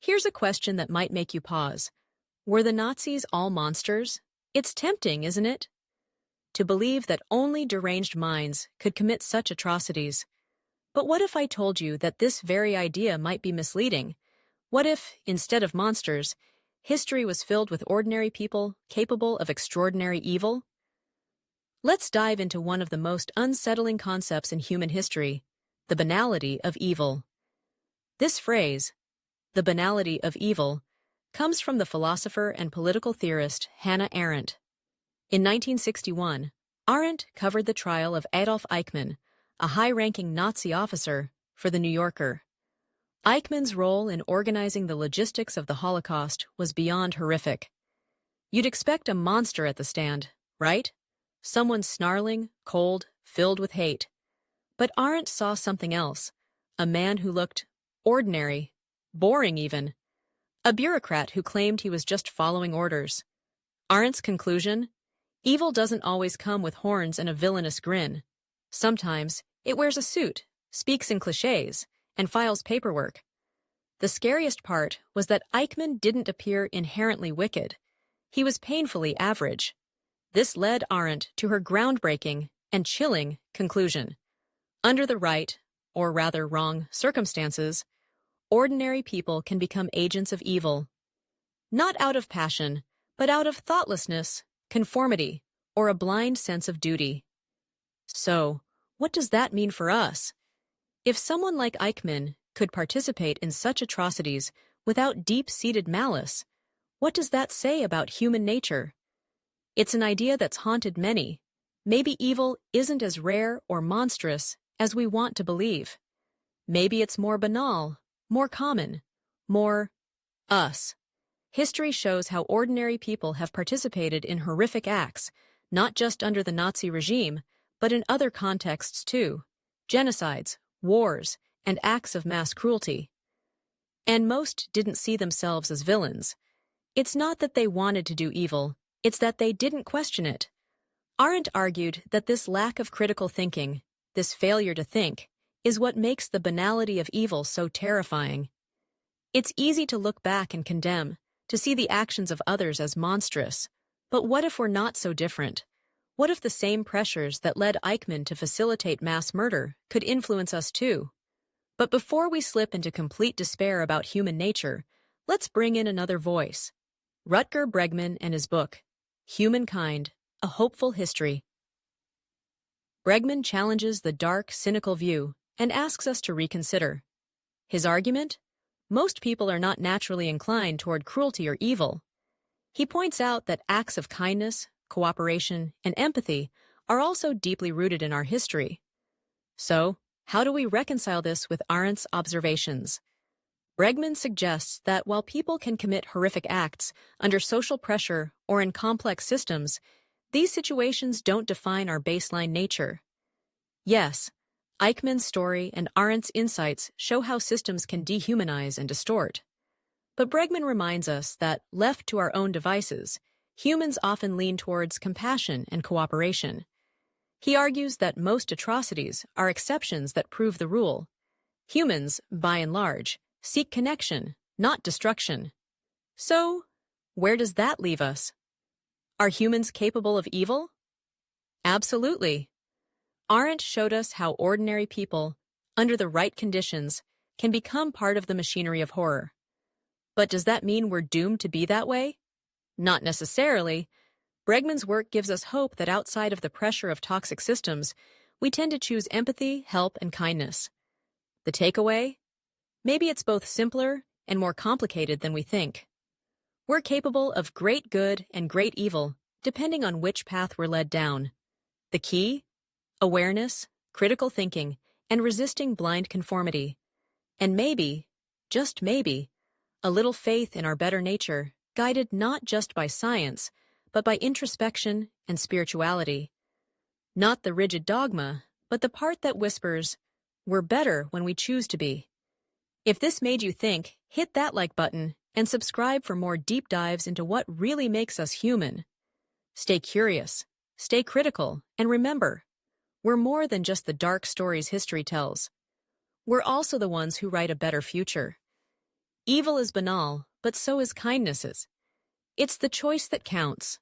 Here's a question that might make you pause. Were the Nazis all monsters? It's tempting, isn't it? To believe that only deranged minds could commit such atrocities. But what if I told you that this very idea might be misleading? What if, instead of monsters, history was filled with ordinary people capable of extraordinary evil? Let's dive into one of the most unsettling concepts in human history, the banality of evil. This phrase, the banality of evil, comes from the philosopher and political theorist Hannah Arendt. In 1961, Arendt covered the trial of Adolf Eichmann, a high-ranking Nazi officer, for The New Yorker. Eichmann's role in organizing the logistics of the Holocaust was beyond horrific. You'd expect a monster at the stand, right? Someone snarling, cold, filled with hate. But Arendt saw something else, a man who looked ordinary, boring even, a bureaucrat who claimed he was just following orders. Arendt's conclusion? Evil doesn't always come with horns and a villainous grin. Sometimes it wears a suit, speaks in clichés, and files paperwork. The scariest part was that Eichmann didn't appear inherently wicked. He was painfully average. This led Arendt to her groundbreaking and chilling conclusion. Under the right, or rather wrong, circumstances, ordinary people can become agents of evil. Not out of passion, but out of thoughtlessness, conformity, or a blind sense of duty. So, what does that mean for us? If someone like Eichmann could participate in such atrocities without deep-seated malice, what does that say about human nature? It's an idea that's haunted many. Maybe evil isn't as rare or monstrous as we want to believe. Maybe it's more banal, more common, more us. History shows how ordinary people have participated in horrific acts, not just under the Nazi regime, but in other contexts too. Genocides, wars, and acts of mass cruelty. And most didn't see themselves as villains. It's not that they wanted to do evil, it's that they didn't question it. Arendt argued that this lack of critical thinking, this failure to think, is what makes the banality of evil so terrifying. It's easy to look back and condemn, to see the actions of others as monstrous. But what if we're not so different? What if the same pressures that led Eichmann to facilitate mass murder could influence us too? But before we slip into complete despair about human nature, let's bring in another voice. Rutger Bregman and his book, Humankind, A Hopeful History. Bregman challenges the dark, cynical view and asks us to reconsider. His argument? Most people are not naturally inclined toward cruelty or evil. He points out that acts of kindness, cooperation, and empathy are also deeply rooted in our history. So, how do we reconcile this with Arendt's observations? Bregman suggests that while people can commit horrific acts under social pressure or in complex systems, these situations don't define our baseline nature. Yes, Eichmann's story and Arendt's insights show how systems can dehumanize and distort. But Bregman reminds us that, left to our own devices, humans often lean towards compassion and cooperation. He argues that most atrocities are exceptions that prove the rule. Humans, by and large, seek connection, not destruction. So, where does that leave us? Are humans capable of evil? Absolutely. Arendt showed us how ordinary people, under the right conditions, can become part of the machinery of horror. But does that mean we're doomed to be that way? Not necessarily. Bregman's work gives us hope that outside of the pressure of toxic systems, we tend to choose empathy, help, and kindness. The takeaway? Maybe it's both simpler and more complicated than we think. We're capable of great good and great evil, depending on which path we're led down. The key? Awareness, critical thinking, and resisting blind conformity. And maybe, just maybe, a little faith in our better nature, guided not just by science, but by introspection and spirituality. Not the rigid dogma, but the part that whispers, we're better when we choose to be. If this made you think, hit that like button and subscribe for more deep dives into what really makes us human. Stay curious, stay critical, and remember, we're more than just the dark stories history tells. We're also the ones who write a better future. Evil is banal, but so is kindnesses. It's the choice that counts.